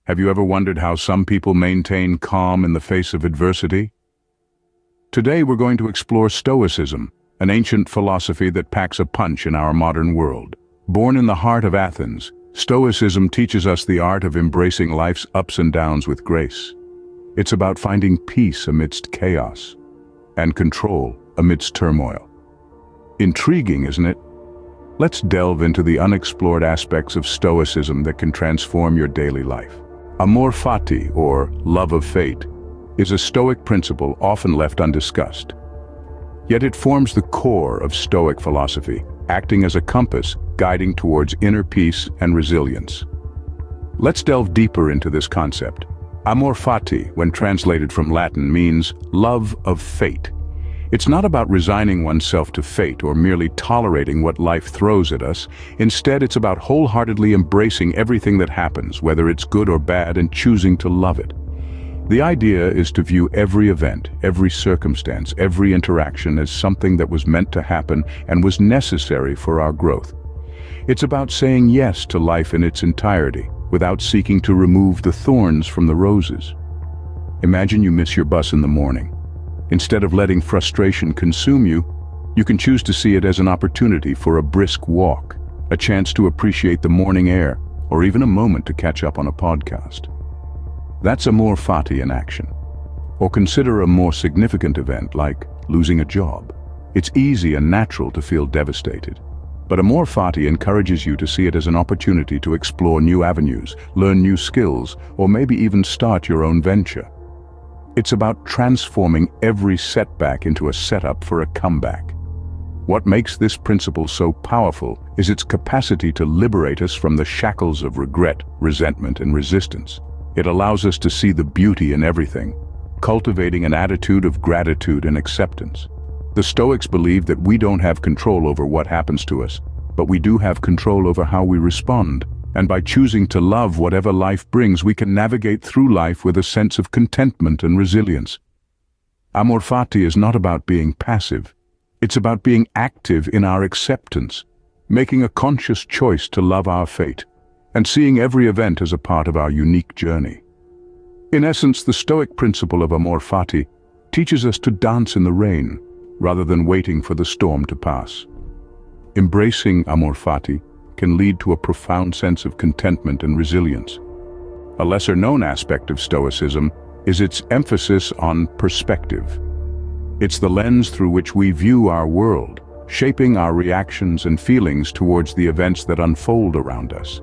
Have you ever wondered how some people maintain calm in the face of adversity? Today we're going to explore Stoicism, an ancient philosophy that packs a punch in our modern world. Born in the heart of Athens, Stoicism teaches us the art of embracing life's ups and downs with grace. It's about finding peace amidst chaos and control amidst turmoil. Intriguing, isn't it? Let's delve into the unexplored aspects of Stoicism that can transform your daily life. Amor Fati, or love of fate, is a Stoic principle often left undiscussed. Yet it forms the core of Stoic philosophy, acting as a compass guiding towards inner peace and resilience. Let's delve deeper into this concept. Amor Fati, when translated from Latin, means love of fate. It's not about resigning oneself to fate or merely tolerating what life throws at us. Instead, it's about wholeheartedly embracing everything that happens, whether it's good or bad, and choosing to love it. The idea is to view every event, every circumstance, every interaction as something that was meant to happen and was necessary for our growth. It's about saying yes to life in its entirety, without seeking to remove the thorns from the roses. Imagine you miss your bus in the morning. Instead of letting frustration consume you, you can choose to see it as an opportunity for a brisk walk, a chance to appreciate the morning air, or even a moment to catch up on a podcast. That's Amor Fati in action. Or consider a more significant event like losing a job. It's easy and natural to feel devastated. But Amor Fati encourages you to see it as an opportunity to explore new avenues, learn new skills, or maybe even start your own venture. It's about transforming every setback into a setup for a comeback. What makes this principle so powerful is its capacity to liberate us from the shackles of regret, resentment, and resistance. It allows us to see the beauty in everything, cultivating an attitude of gratitude and acceptance. The Stoics believe that we don't have control over what happens to us, but we do have control over how we respond. And by choosing to love whatever life brings, we can navigate through life with a sense of contentment and resilience. Amor Fati is not about being passive. It's about being active in our acceptance, making a conscious choice to love our fate, and seeing every event as a part of our unique journey. In essence, the Stoic principle of Amor Fati teaches us to dance in the rain, rather than waiting for the storm to pass. Embracing Amor Fati can lead to a profound sense of contentment and resilience. A lesser-known aspect of Stoicism is its emphasis on perspective. It's the lens through which we view our world, shaping our reactions and feelings towards the events that unfold around us.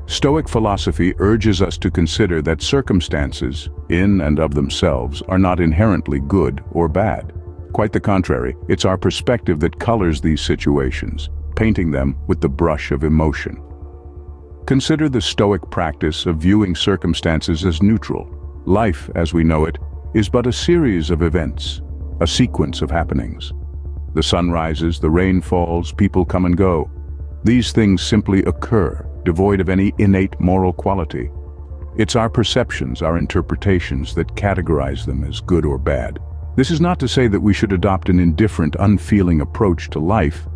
Stoic philosophy urges us to consider that circumstances, in and of themselves, are not inherently good or bad. Quite the contrary, it's our perspective that colors these situations, painting them with the brush of emotion. Consider the Stoic practice of viewing circumstances as neutral. Life, as we know it, is but a series of events, a sequence of happenings. The sun rises, the rain falls, people come and go. These things simply occur, devoid of any innate moral quality. It's our perceptions, our interpretations, that categorize them as good or bad. This is not to say that we should adopt an indifferent, unfeeling approach to life.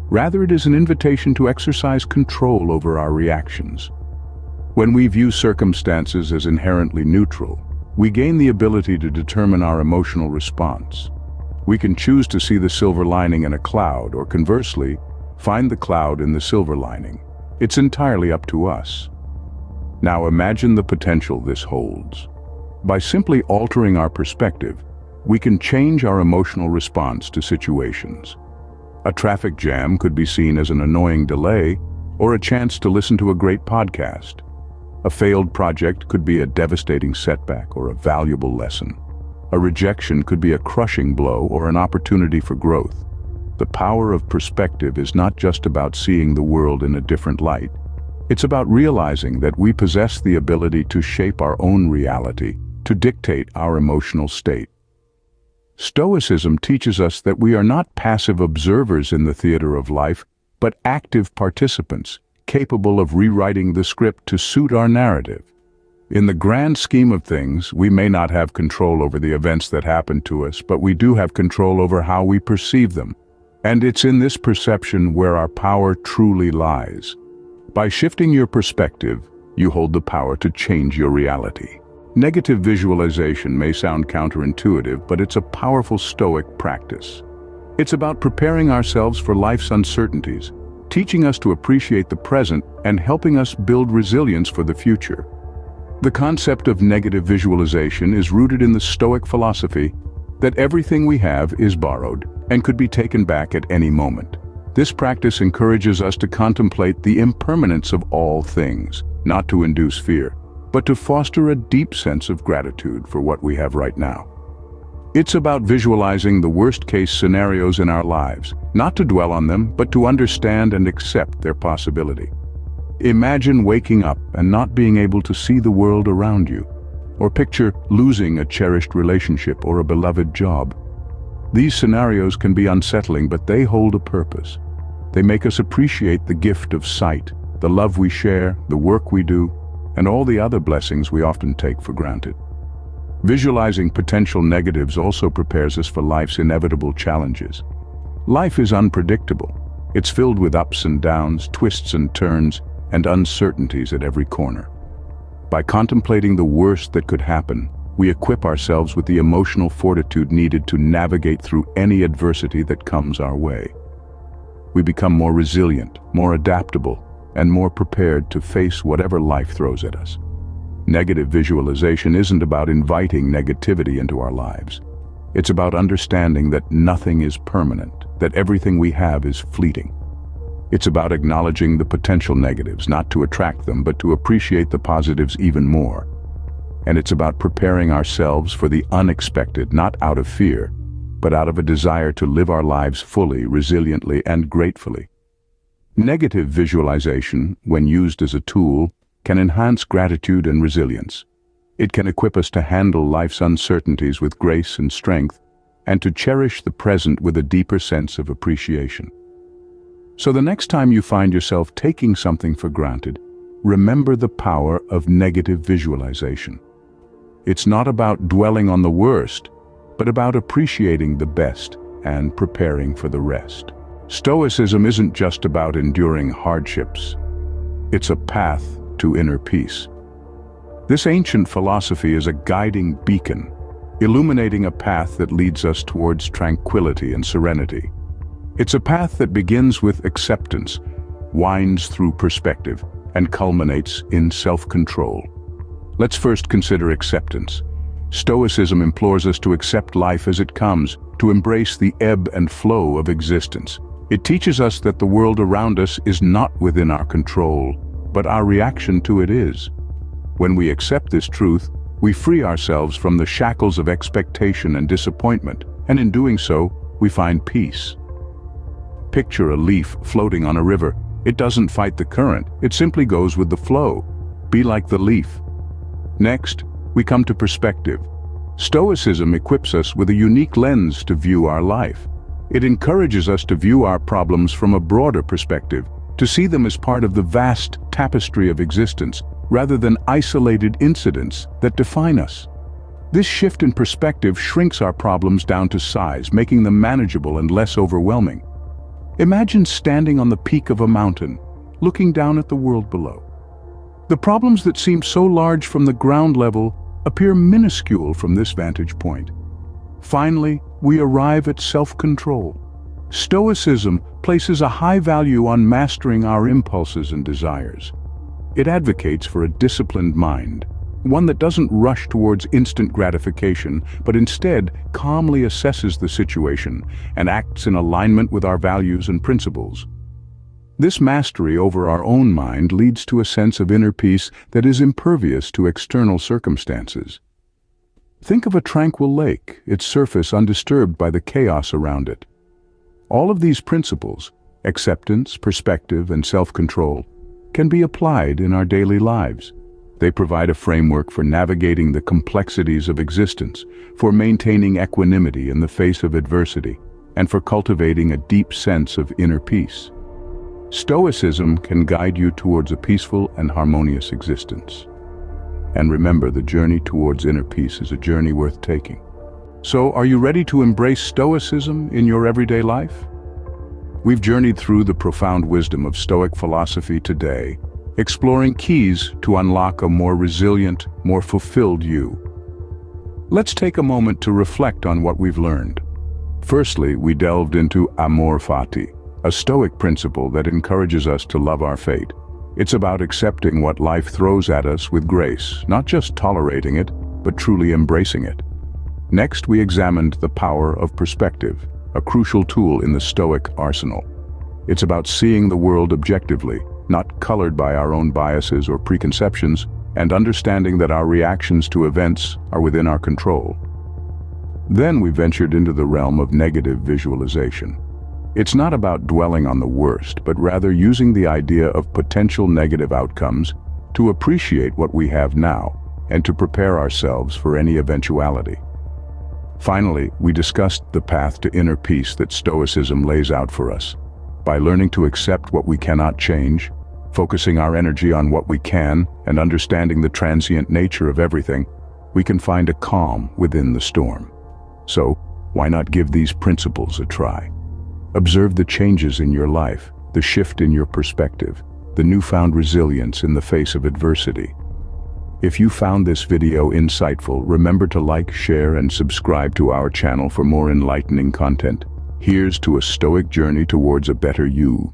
Rather, it is an invitation to exercise control over our reactions. When we view circumstances as inherently neutral, we gain the ability to determine our emotional response. We can choose to see the silver lining in a cloud, or conversely, find the cloud in the silver lining. It's entirely up to us. Now imagine the potential this holds. By simply altering our perspective, we can change our emotional response to situations. A traffic jam could be seen as an annoying delay or a chance to listen to a great podcast. A failed project could be a devastating setback or a valuable lesson. A rejection could be a crushing blow or an opportunity for growth. The power of perspective is not just about seeing the world in a different light. It's about realizing that we possess the ability to shape our own reality, to dictate our emotional state. Stoicism teaches us that we are not passive observers in the theater of life, but active participants, capable of rewriting the script to suit our narrative. In the grand scheme of things, we may not have control over the events that happen to us, but we do have control over how we perceive them. And it's in this perception where our power truly lies. By shifting your perspective, you hold the power to change your reality. Negative visualization may sound counterintuitive, but it's a powerful Stoic practice. It's about preparing ourselves for life's uncertainties, teaching us to appreciate the present and helping us build resilience for the future. The concept of negative visualization is rooted in the Stoic philosophy that everything we have is borrowed and could be taken back at any moment. This practice encourages us to contemplate the impermanence of all things, not to induce fear, but to foster a deep sense of gratitude for what we have right now. It's about visualizing the worst-case scenarios in our lives, not to dwell on them, but to understand and accept their possibility. Imagine waking up and not being able to see the world around you, or picture losing a cherished relationship or a beloved job. These scenarios can be unsettling, but they hold a purpose. They make us appreciate the gift of sight, the love we share, the work we do, and all the other blessings we often take for granted. Visualizing potential negatives also prepares us for life's inevitable challenges. Life is unpredictable. It's filled with ups and downs, twists and turns, and uncertainties at every corner. By contemplating the worst that could happen, we equip ourselves with the emotional fortitude needed to navigate through any adversity that comes our way. We become more resilient, more adaptable, and more prepared to face whatever life throws at us. Negative visualization isn't about inviting negativity into our lives. It's about understanding that nothing is permanent, that everything we have is fleeting. It's about acknowledging the potential negatives, not to attract them, but to appreciate the positives even more. And it's about preparing ourselves for the unexpected, not out of fear, but out of a desire to live our lives fully, resiliently, and gratefully. Negative visualization, when used as a tool, can enhance gratitude and resilience. It can equip us to handle life's uncertainties with grace and strength, and to cherish the present with a deeper sense of appreciation. So the next time you find yourself taking something for granted, remember the power of negative visualization. It's not about dwelling on the worst, but about appreciating the best and preparing for the rest. Stoicism isn't just about enduring hardships. It's a path to inner peace. This ancient philosophy is a guiding beacon, illuminating a path that leads us towards tranquility and serenity. It's a path that begins with acceptance, winds through perspective, and culminates in self-control. Let's first consider acceptance. Stoicism implores us to accept life as it comes, to embrace the ebb and flow of existence. It teaches us that the world around us is not within our control, but our reaction to it is. When we accept this truth, we free ourselves from the shackles of expectation and disappointment, and in doing so, we find peace. Picture a leaf floating on a river. It doesn't fight the current, it simply goes with the flow. Be like the leaf. Next, we come to perspective. Stoicism equips us with a unique lens to view our life. It encourages us to view our problems from a broader perspective, to see them as part of the vast tapestry of existence, rather than isolated incidents that define us. This shift in perspective shrinks our problems down to size, making them manageable and less overwhelming. Imagine standing on the peak of a mountain, looking down at the world below. The problems that seem so large from the ground level appear minuscule from this vantage point. Finally, we arrive at self-control. Stoicism places a high value on mastering our impulses and desires. It advocates for a disciplined mind, one that doesn't rush towards instant gratification, but instead calmly assesses the situation and acts in alignment with our values and principles. This mastery over our own mind leads to a sense of inner peace that is impervious to external circumstances. Think of a tranquil lake, its surface undisturbed by the chaos around it. All of these principles, acceptance, perspective, and self-control, can be applied in our daily lives. They provide a framework for navigating the complexities of existence, for maintaining equanimity in the face of adversity, and for cultivating a deep sense of inner peace. Stoicism can guide you towards a peaceful and harmonious existence. And remember, the journey towards inner peace is a journey worth taking. So, are you ready to embrace Stoicism in your everyday life? We've journeyed through the profound wisdom of Stoic philosophy today, exploring keys to unlock a more resilient, more fulfilled you. Let's take a moment to reflect on what we've learned. Firstly, we delved into Amor Fati, a Stoic principle that encourages us to love our fate. It's about accepting what life throws at us with grace, not just tolerating it, but truly embracing it. Next, we examined the power of perspective, a crucial tool in the Stoic arsenal. It's about seeing the world objectively, not colored by our own biases or preconceptions, and understanding that our reactions to events are within our control. Then we ventured into the realm of negative visualization. It's not about dwelling on the worst, but rather using the idea of potential negative outcomes to appreciate what we have now and to prepare ourselves for any eventuality. Finally, we discussed the path to inner peace that Stoicism lays out for us. By learning to accept what we cannot change, focusing our energy on what we can, and understanding the transient nature of everything, we can find a calm within the storm. So, why not give these principles a try? Observe the changes in your life, the shift in your perspective, the newfound resilience in the face of adversity. If you found this video insightful, remember to like, share, and subscribe to our channel for more enlightening content. Here's to a Stoic journey towards a better you.